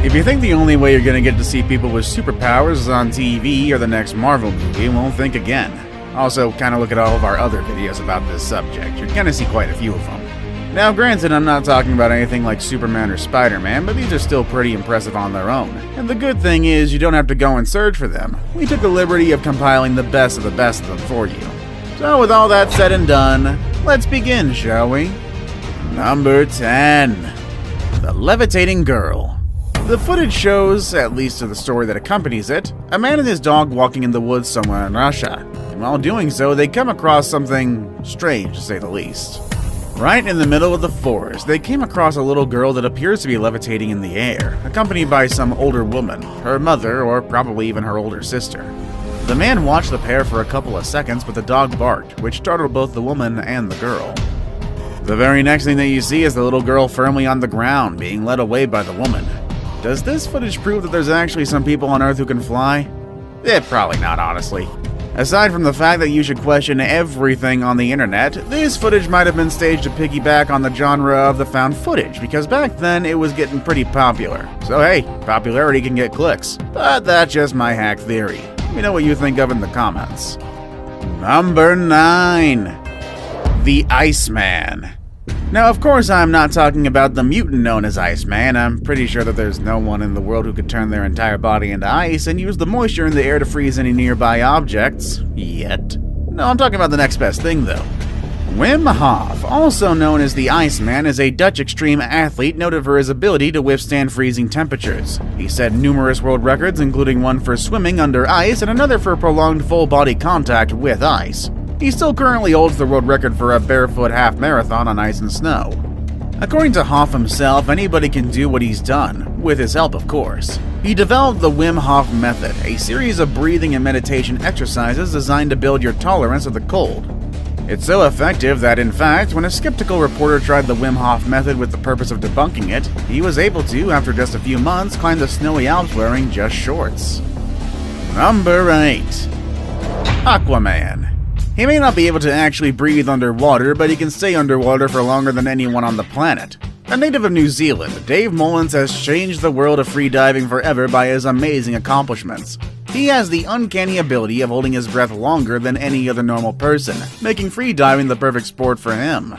If you think the only way you're gonna get to see people with superpowers is on TV or the next Marvel movie, well, think again. Also, kinda look at all of our other videos about this subject. You're gonna see quite a few of them. Now, granted, I'm not talking about anything like Superman or Spider-Man, but these are still pretty impressive on their own. And the good thing is, you don't have to go and search for them. We took the liberty of compiling the best of them for you. So with all that said and done, let's begin, shall we? Number 10. The Levitating Girl. The footage shows, at least to the story that accompanies it, a man and his dog walking in the woods somewhere in Russia. And while doing so, they come across something strange, to say the least. Right in the middle of the forest, they came across a little girl that appears to be levitating in the air, accompanied by some older woman, her mother, or probably even her older sister. The man watched the pair for a couple of seconds, but the dog barked, which startled both the woman and the girl. The very next thing that you see is the little girl firmly on the ground, being led away by the woman. Does this footage prove that there's actually some people on Earth who can fly? Probably not, honestly. Aside from the fact that you should question everything on the internet, this footage might have been staged to piggyback on the genre of the found footage, because back then it was getting pretty popular. So hey, popularity can get clicks. But that's just my hack theory. Let me know what you think of in the comments. Number 9. The Iceman. Now, of course, I'm not talking about the mutant known as Iceman. I'm pretty sure that there's no one in the world who could turn their entire body into ice and use the moisture in the air to freeze any nearby objects. Yet. No, I'm talking about the next best thing, though. Wim Hof, also known as the Iceman, is a Dutch extreme athlete noted for his ability to withstand freezing temperatures. He set numerous world records, including one for swimming under ice and another for prolonged full-body contact with ice. He still currently holds the world record for a barefoot half marathon on ice and snow. According to Hof himself, anybody can do what he's done, with his help of course. He developed the Wim Hof method, a series of breathing and meditation exercises designed to build your tolerance of the cold. It's so effective that, in fact, when a skeptical reporter tried the Wim Hof method with the purpose of debunking it, he was able to, after just a few months, climb the snowy Alps wearing just shorts. Number 8. Aquaman. He may not be able to actually breathe underwater, but he can stay underwater for longer than anyone on the planet. A native of New Zealand, Dave Mullins has changed the world of freediving forever by his amazing accomplishments. He has the uncanny ability of holding his breath longer than any other normal person, making freediving the perfect sport for him.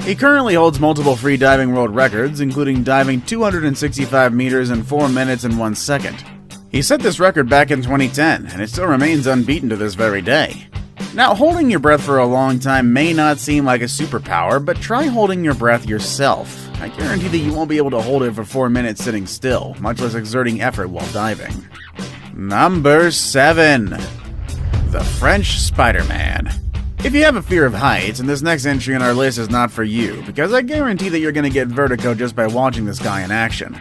He currently holds multiple freediving world records, including diving 265 meters in 4 minutes and 1 second. He set this record back in 2010, and it still remains unbeaten to this very day. Now, holding your breath for a long time may not seem like a superpower, but try holding your breath yourself. I guarantee that you won't be able to hold it for 4 minutes sitting still, much less exerting effort while diving. Number 7. The French Spider-Man. If you have a fear of heights, and this next entry on our list is not for you, because I guarantee that you're going to get vertigo just by watching this guy in action.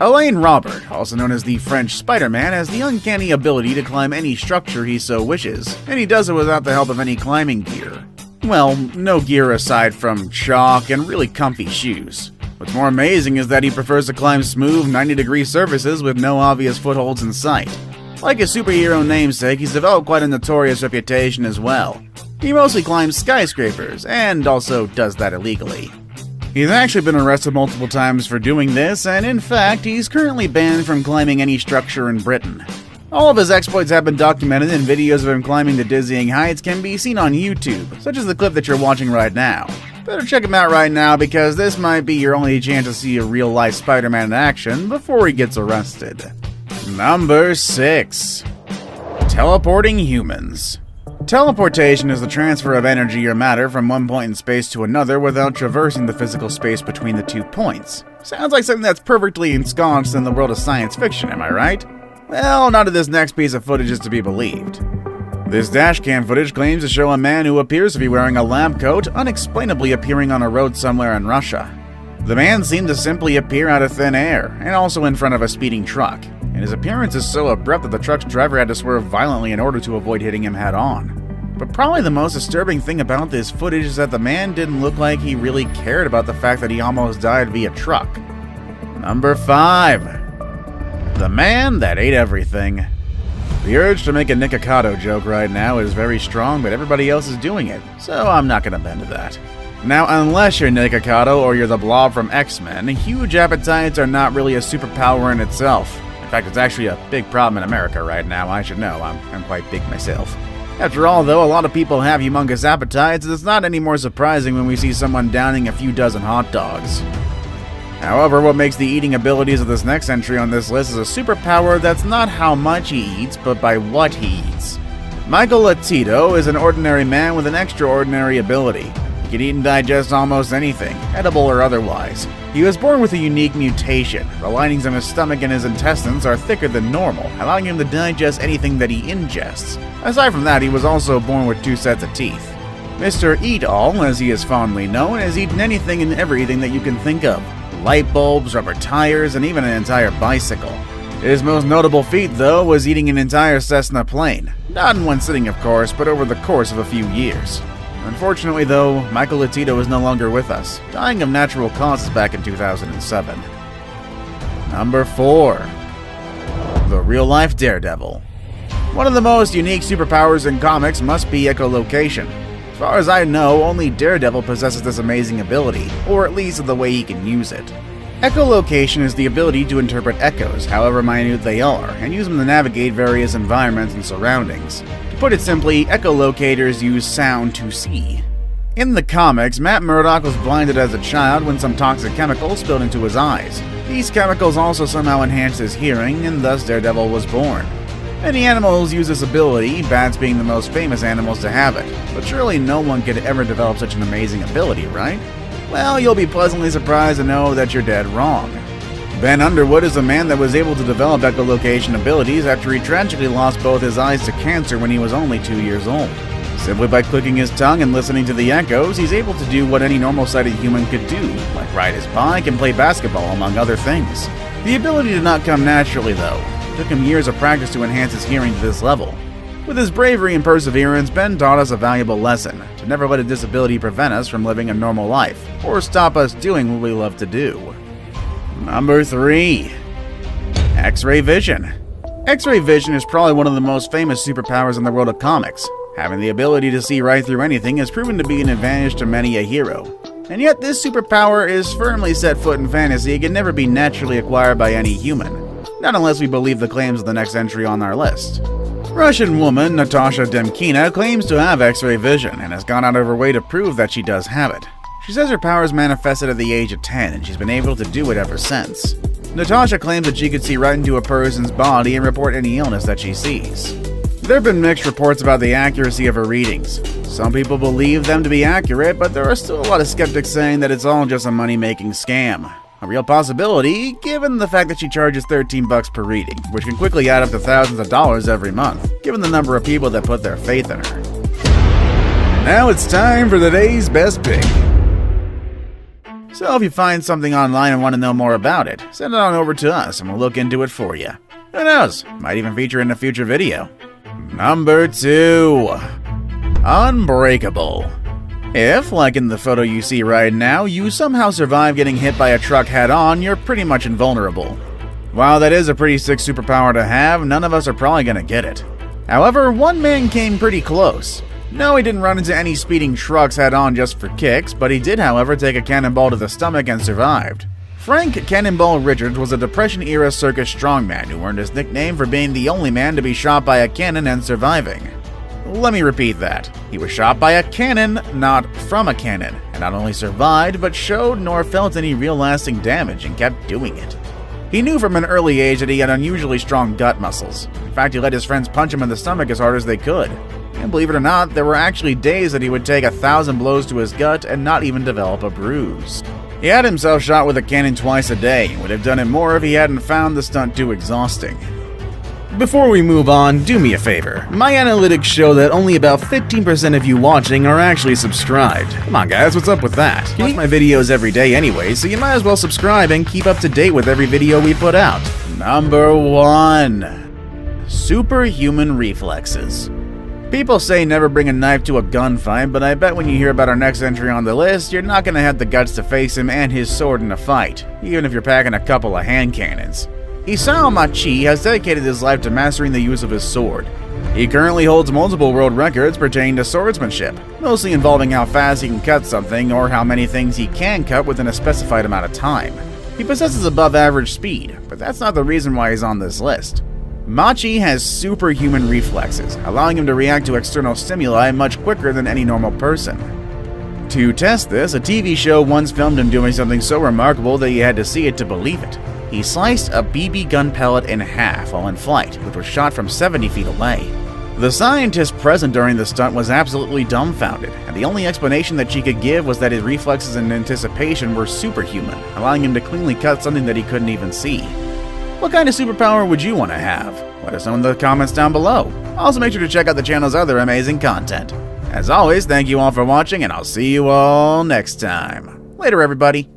Alain Robert, also known as the French Spider-Man, has the uncanny ability to climb any structure he so wishes, and he does it without the help of any climbing gear. Well, no gear aside from chalk and really comfy shoes. What's more amazing is that he prefers to climb smooth 90-degree surfaces with no obvious footholds in sight. Like his superhero namesake, he's developed quite a notorious reputation as well. He mostly climbs skyscrapers, and also does that illegally. He's actually been arrested multiple times for doing this, and in fact, he's currently banned from climbing any structure in Britain. All of his exploits have been documented, and videos of him climbing to dizzying heights can be seen on YouTube, such as the clip that you're watching right now. Better check him out right now, because this might be your only chance to see a real-life Spider-Man in action before he gets arrested. Number 6. Teleporting humans. Teleportation is the transfer of energy or matter from one point in space to another without traversing the physical space between the 2 points. Sounds like something that's perfectly ensconced in the world of science fiction, am I right? Well, none of this next piece of footage is to be believed. This dashcam footage claims to show a man who appears to be wearing a lab coat unexplainably appearing on a road somewhere in Russia. The man seemed to simply appear out of thin air, and also in front of a speeding truck, and his appearance is so abrupt that the truck's driver had to swerve violently in order to avoid hitting him head-on. But probably the most disturbing thing about this footage is that the man didn't look like he really cared about the fact that he almost died via truck. Number 5. The man that ate everything. The urge to make a Nikocado joke right now is very strong, but everybody else is doing it, so I'm not gonna bend to that. Now, unless you're Nikocado or you're the Blob from X-Men, huge appetites are not really a superpower in itself. In fact, it's actually a big problem in America right now, I should know. I'm quite big myself. After all, though, a lot of people have humongous appetites, it's not any more surprising when we see someone downing a few dozen hot dogs. However, what makes the eating abilities of this next entry on this list is a superpower that's not how much he eats, but by what he eats. Michael Latito is an ordinary man with an extraordinary ability. He can eat and digest almost anything, edible or otherwise. He was born with a unique mutation. The linings of his stomach and his intestines are thicker than normal, allowing him to digest anything that he ingests. Aside from that, he was also born with 2 sets of teeth. Mr. Eat-All, as he is fondly known, has eaten anything and everything that you can think of. Light bulbs, rubber tires, and even an entire bicycle. His most notable feat, though, was eating an entire Cessna plane. Not in one sitting, of course, but over the course of a few years. Unfortunately, though, Michael Latito is no longer with us, dying of natural causes back in 2007. Number 4. The real-life Daredevil. One of the most unique superpowers in comics must be echolocation. As far as I know, only Daredevil possesses this amazing ability, or at least the way he can use it. Echolocation is the ability to interpret echoes, however minute they are, and use them to navigate various environments and surroundings. To put it simply, echolocators use sound to see. In the comics, Matt Murdock was blinded as a child when some toxic chemicals spilled into his eyes. These chemicals also somehow enhanced his hearing, and thus Daredevil was born. Many animals use this ability, bats being the most famous animals to have it, but surely no one could ever develop such an amazing ability, right? Well, you'll be pleasantly surprised to know that you're dead wrong. Ben Underwood is a man that was able to develop echolocation abilities after he tragically lost both his eyes to cancer when he was only 2 years old. Simply by clicking his tongue and listening to the echoes, he's able to do what any normal-sighted human could do, like ride his bike and play basketball, among other things. The ability did not come naturally, though. It took him years of practice to enhance his hearing to this level. With his bravery and perseverance, Ben taught us a valuable lesson, to never let a disability prevent us from living a normal life, or stop us doing what we love to do. Number 3. X-ray vision. X-ray vision is probably one of the most famous superpowers in the world of comics. Having the ability to see right through anything has proven to be an advantage to many a hero. And yet this superpower is firmly set foot in fantasy and can never be naturally acquired by any human. Not unless we believe the claims of the next entry on our list. Russian woman Natasha Demkina claims to have X-ray vision and has gone out of her way to prove that she does have it. She says her powers manifested at the age of 10 and she's been able to do it ever since. Natasha claims that she could see right into a person's body and report any illness that she sees. There have been mixed reports about the accuracy of her readings. Some people believe them to be accurate, but there are still a lot of skeptics saying that it's all just a money-making scam. A real possibility, given the fact that she charges $13 per reading, which can quickly add up to thousands of dollars every month, given the number of people that put their faith in her. Now it's time for today's best pick. So if you find something online and want to know more about it, send it on over to us and we'll look into it for you. Who knows, might even feature in a future video. Number 2. Unbreakable. If, like in the photo you see right now, you somehow survive getting hit by a truck head-on, you're pretty much invulnerable. While that is a pretty sick superpower to have, none of us are probably gonna get it. However, one man came pretty close. No, he didn't run into any speeding trucks head-on just for kicks, but he did, however, take a cannonball to the stomach and survived. Frank Cannonball Richards was a Depression-era circus strongman who earned his nickname for being the only man to be shot by a cannon and surviving. Let me repeat that. He was shot by a cannon, not from a cannon, and not only survived, but showed nor felt any real lasting damage and kept doing it. He knew from an early age that he had unusually strong gut muscles. In fact, he let his friends punch him in the stomach as hard as they could. And believe it or not, there were actually days that he would take 1,000 blows to his gut and not even develop a bruise. He had himself shot with a cannon twice a day, and would have done it more if he hadn't found the stunt too exhausting. Before we move on, do me a favor. My analytics show that only about 15% of you watching are actually subscribed. Come on guys, what's up with that? You watch my videos every day anyway, so you might as well subscribe and keep up to date with every video we put out. Number 1. Superhuman reflexes. People say never bring a knife to a gunfight, but I bet when you hear about our next entry on the list, you're not gonna have the guts to face him and his sword in a fight, even if you're packing a couple of hand cannons. Isao Machi has dedicated his life to mastering the use of his sword. He currently holds multiple world records pertaining to swordsmanship, mostly involving how fast he can cut something or how many things he can cut within a specified amount of time. He possesses above average speed, but that's not the reason why he's on this list. Machi has superhuman reflexes, allowing him to react to external stimuli much quicker than any normal person. To test this, a TV show once filmed him doing something so remarkable that you had to see it to believe it. He sliced a BB gun pellet in half while in flight, which was shot from 70 feet away. The scientist present during the stunt was absolutely dumbfounded, and the only explanation that she could give was that his reflexes and anticipation were superhuman, allowing him to cleanly cut something that he couldn't even see. What kind of superpower would you want to have? Let us know in the comments down below. Also, make sure to check out the channel's other amazing content. As always, thank you all for watching, and I'll see you all next time. Later, everybody.